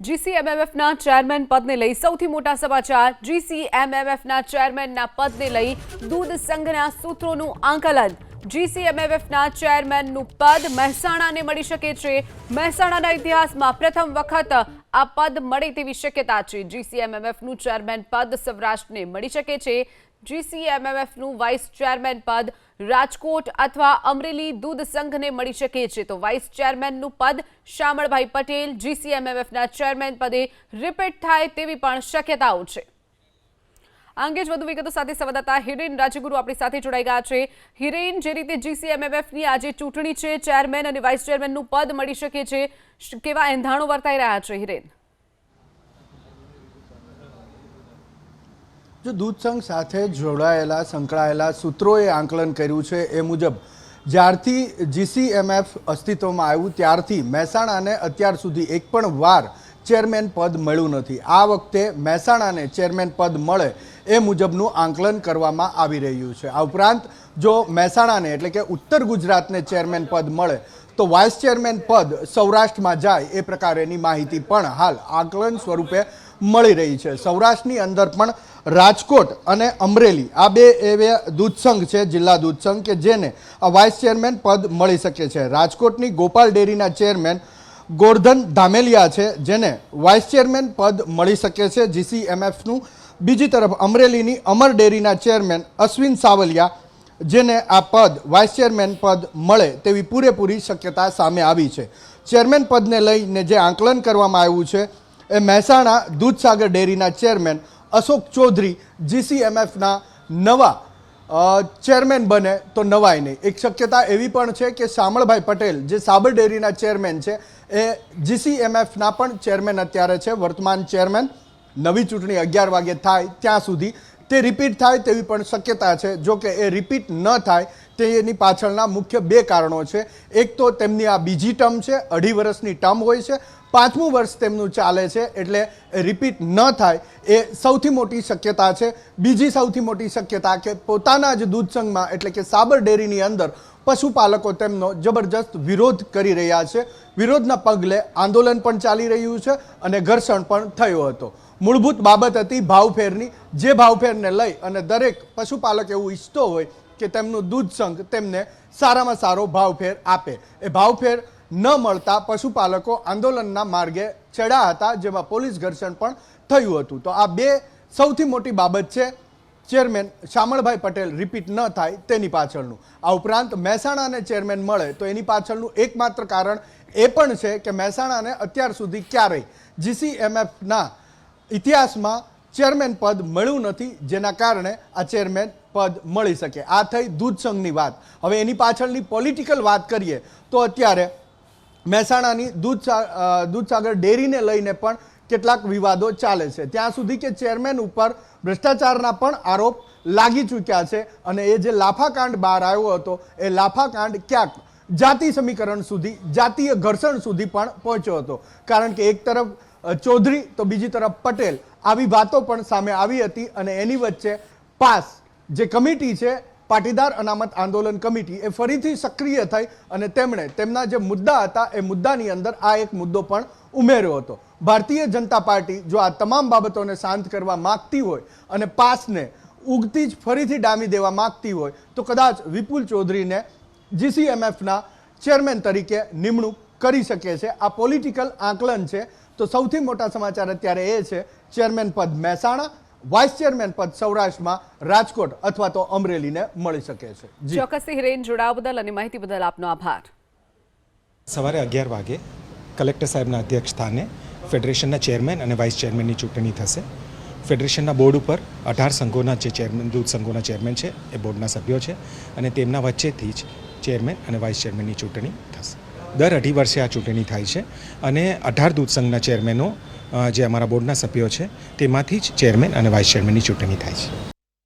જીસીએમએમએફના chairman પદને લઈ સૌથી મોટા સમાચાર। જીસીએમએમએફના ચેરમેનના પદને લઈ દૂધ સંઘના સૂત્રોનું આંકલન। જીસીએમએમએફના ચેરમેનનું પદ મહેસાણાને મળી શકે છે। મહેસાણાના ઇતિહાસમાં પ્રથમ વખત આ પદ મળે તેવી શક્યતા છે। જીસીએમએમએફનું ચેરમેન પદ સૌરાષ્ટ્રને મળી શકે છે। જીસીએમએમએફનું વાઇસ ચેરમેન પદ રાજકોટ અથવા અમરેલી દૂધ સંઘને મળી શકે છે, તો વાઇસ ચેરમેનનું પદ શામળભાઈ પટેલ જીસીએમએમએફના ચેરમેન પદે રિપીટ થાય તેવી પણ શક્યતાઓ છે। આ અંગે જ વધુ વિગતો સાથે સંવાદદાતા હિરેન રાજગુરુ આપણી સાથે જોડાઈ ગયા છે। હિરેન, જે રીતે જીસીએમએમએફની આજે ચૂંટણી છે, ચેરમેન અને વાઇસ ચેરમેનનું પદ મળી શકે છે, કેવા એંધાણો વર્તાઈ રહ્યા છે હિરેન? જો દૂધ સંઘ સાથે જોડાયેલા સંકળાયેલા સૂત્રોએ આંકલન કર્યું છે એ મુજબ જ્યારથી જીસીએમએફ અસ્તિત્વમાં આવ્યું ત્યારથી મહેસાણાને અત્યાર સુધી એક પણ વાર ચેરમેન પદ મળ્યું નથી। આ વખતે મહેસાણાને ચેરમેન પદ મળે એ મુજબનું આંકલન કરવામાં આવી રહ્યું છે। આ ઉપરાંત જો મહેસાણાને એટલે કે ઉત્તર ગુજરાતને ચેરમેન પદ મળે તો વાઇસ ચેરમેન પદ સૌરાષ્ટ્રમાં જાય એ પ્રકારેની માહિતી પણ હાલ આંકલન સ્વરૂપે મળી રહી છે। સૌરાષ્ટ્રની અંદર પણ રાજકોટ અને અમરેલી આ બે એવા દૂધ સંઘ છે, જિલ્લા દૂધ સંઘ, કે જેને આ વાઇસ ચેરમેન પદ મળી શકે છે। રાજકોટની ગોપાલ ડેરીના ચેરમેન ગોરધન ધામેલિયા છે, જેને વાઇસ ચેરમેન પદ મળી શકે છે જીસીએમએફનું। બીજી તરફ અમરેલીની અમર ડેરીના ચેરમેન અશ્વિન સાવલિયા, જેને આ પદ વાઇસ ચેરમેન પદ મળે તેવી પૂરેપૂરી શક્યતા સામે આવી છે। ચેરમેન પદને લઈને જે આંકલન કરવામાં આવ્યું છે એ મહેસાણા દૂધસાગર ડેરીના ચેરમેન અશોક ચૌધરી જીસીએમએફના નવા ચેરમેન બને તો નવાય નહીં। એક શક્યતા એવી પણ છે કે શામળભાઈ પટેલ જે સાબર ડેરીના ચેરમેન છે એ જીસીએમએફના પણ ચેરમેન અત્યારે છે, વર્તમાન ચેરમેન। નવી ચૂંટણી 11 વાગે થાય ત્યાં સુધી તે રિપીટ થાય તેવી પણ શક્યતા છે। જો કે એ રિપીટ ન થાય તેની પાછળના મુખ્ય બે કારણો છે। એક તો તેમની આ બીજી ટર્મ છે, 2.5 વર્ષની ટર્મ હોય છે, 5મું વર્ષ તેમનું ચાલે છે, એટલે રિપીટ ન થાય એ સૌથી મોટી શક્યતા છે। બીજી સૌથી મોટી શક્યતા કે પોતાના જ દૂધ સંઘમાં એટલે કે સાબર ડેરીની અંદર પશુપાલકો તેમનો જબરજસ્ત વિરોધ કરી રહ્યા છે। વિરોધના પગલે આંદોલન પણ ચાલી રહ્યું છે અને ઘર્ષણ પણ થયો હતો। મૂળભૂત બાબત હતી ભાવફેરની, જે ભાવફેરને લઈ અને દરેક પશુપાલક એવું ઈચ્છતો હોય કે તેમનું દૂધ સંઘ તેમને સારામાં સારો ભાવફેર આપે। એ ભાવફેર ન મળતા પશુપાલકો આંદોલનના માર્ગે ચડ્યા હતા, જેમાં પોલીસ ઘર્ષણ પણ થયું હતું। તો આ બે સૌથી મોટી બાબત છે ચેરમેન શામળભાઈ પટેલ રિપીટ ન થાય તેની પાછળનું। આ ઉપરાંત મહેસાણાને ચેરમેન મળે તો એની પાછળનું એકમાત્ર કારણ એ પણ છે કે મહેસાણાને અત્યાર સુધી ક્યારેય જીસીએમએફના ઇતિહાસમાં ચેરમેન પદ મળ્યું નથી, જેના કારણે આ ચેરમેન પદ મળી શકે। આ થઈ દૂધ સંઘની વાત। હવે એની પાછળની પોલિટિકલ વાત કરીએ તો અત્યારે મહેસાણાની દૂધસાગર ડેરીને લઈને પણ કેટલાક વિવાદો ચાલે છે। ત્યાં સુધી કે ચેરમેન ઉપર ભ્રષ્ટાચારના પણ આરોપ લાગી ચૂક્યા છે અને એ જે લાફાકાંડ બહાર આવ્યો હતો એ લાફાકાંડ ક્યાંક જાતિ સમીકરણ સુધી, જાતીય ઘર્ષણ સુધી પણ પહોંચ્યો હતો। કારણ કે એક તરફ ચૌધરી તો બીજી તરફ પટેલ, આવી વાતો પણ સામે આવી હતી અને એની વચ્ચે પાસ જે કમિટી છે, પાટીદાર અનામત આંદોલન કમિટી, એ ફરીથી સક્રિય થઈ અને તેમણે તેમના જે મુદ્દા હતા એ મુદ્દાની અંદર આ એક મુદ્દો પણ ઉમેર્યો હતો। ભારતીય જનતા પાર્ટી જો આ તમામ બાબતોને શાંત કરવા માંગતી હોય અને પાસને ઉગતી જ ફરીથી ડામી દેવા માંગતી હોય તો કદાચ વિપુલ ચૌધરીને જીસીએમએફના ચેરમેન તરીકે નિમણૂક કરી શકે છે। આ પોલિટિકલ આંકલન છે। તો સૌથી મોટા સમાચાર અત્યારે એ છે ચેરમેન પદ મહેસાણા, વાઇસ ચેરમેન પદ સૌરાષ્ટ્રમાં રાજકોટ અથવા તો અમરેલીને મળી શકે છે। ચોક્કસથી હિરેન, જોડાવા બદલ અને માહિતી બદલ આપનો આભાર। સવારે 11 વાગે કલેક્ટર સાહેબના અધ્યક્ષ સ્થાને ફેડરેશનના ચેરમેન અને વાઇસ ચેરમેનની ચૂંટણી થશે। ફેડરેશનના બોર્ડ ઉપર 18 સંઘોના જે ચેરમેન, દૂધ સંઘોના ચેરમેન છે એ બોર્ડના સભ્યો છે અને તેમના વચ્ચેથી જ ચેરમેન અને વાઇસ ચેરમેનની ચૂંટણી થશે। દર 2.5 વર્ષે આ ચૂંટણી થાય છે અને 18 દૂધ સંઘના ચેરમેનો જે અમારા બોર્ડના સભ્યો છે તેમાંથી જ ચેરમેન અને વાઇસ ચેરમેનની ચૂંટણી થાય છે।